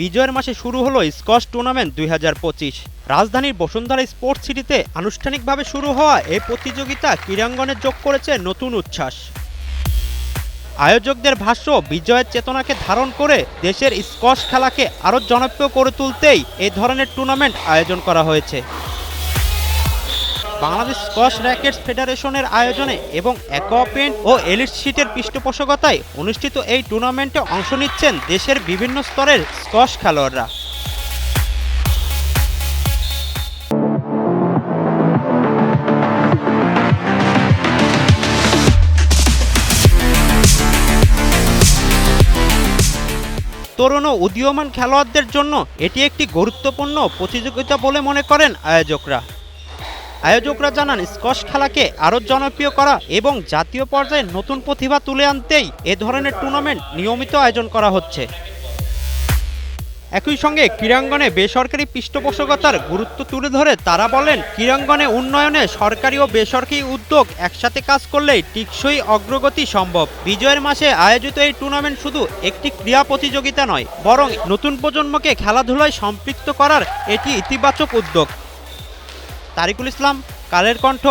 বিজয়ের মাসে শুরু হলো স্কোয়াশ টুর্নামেন্ট 2025। রাজধানীর বসুন্ধরা স্পোর্টস সিটিতে আনুষ্ঠানিকভাবে শুরু হওয়া এই প্রতিযোগিতা ক্রীড়াঙ্গনে যোগ করেছে নতুন উচ্ছ্বাস। আয়োজকদের ভাষ্য, বিজয়ের চেতনাকে ধারণ করে দেশের স্কোয়াশ খেলাকে আরও জনপ্রিয় করে তুলতেই এই ধরনের টুর্নামেন্ট আয়োজন করা হয়েছে। বাংলাদেশ স্কোয়াশ র্যাকেটস ফেডারেশনের আয়োজনে এবং অ্যাকোয়াপেন্ট ও এলিট শিটের পৃষ্ঠপোষকতায় অনুষ্ঠিত এই টুর্নামেন্টে অংশ নিচ্ছেন দেশের বিভিন্ন স্তরের স্কোয়াশ খেলোয়াড়রা। তরুণ ও উদীয়মান খেলোয়াড়দের জন্য এটি একটি গুরুত্বপূর্ণ প্রতিযোগিতা বলে মনে করেন আয়োজকরা জানান, স্কোয়াশ খেলাকে আরও জনপ্রিয় করা এবং জাতীয় পর্যায়ে নতুন প্রতিভা তুলে আনতেই এ ধরনের টুর্নামেন্ট নিয়মিত আয়োজন করা হচ্ছে। একই সঙ্গে ক্রীড়াঙ্গনে বেসরকারি পৃষ্ঠপোষকতার গুরুত্ব তুলে ধরে তারা বলেন, ক্রীড়াঙ্গনে উন্নয়নে সরকারি ও বেসরকারি উদ্যোগ একসাথে কাজ করলেই টেকসই অগ্রগতি সম্ভব। বিজয়ের মাসে আয়োজিত এই টুর্নামেন্ট শুধু একটি ক্রীড়া প্রতিযোগিতা নয়, বরং নতুন প্রজন্মকে খেলাধুলায় সম্পৃক্ত করার এটি ইতিবাচক উদ্যোগ। তারিকুল ইসলাম, কালের কণ্ঠ,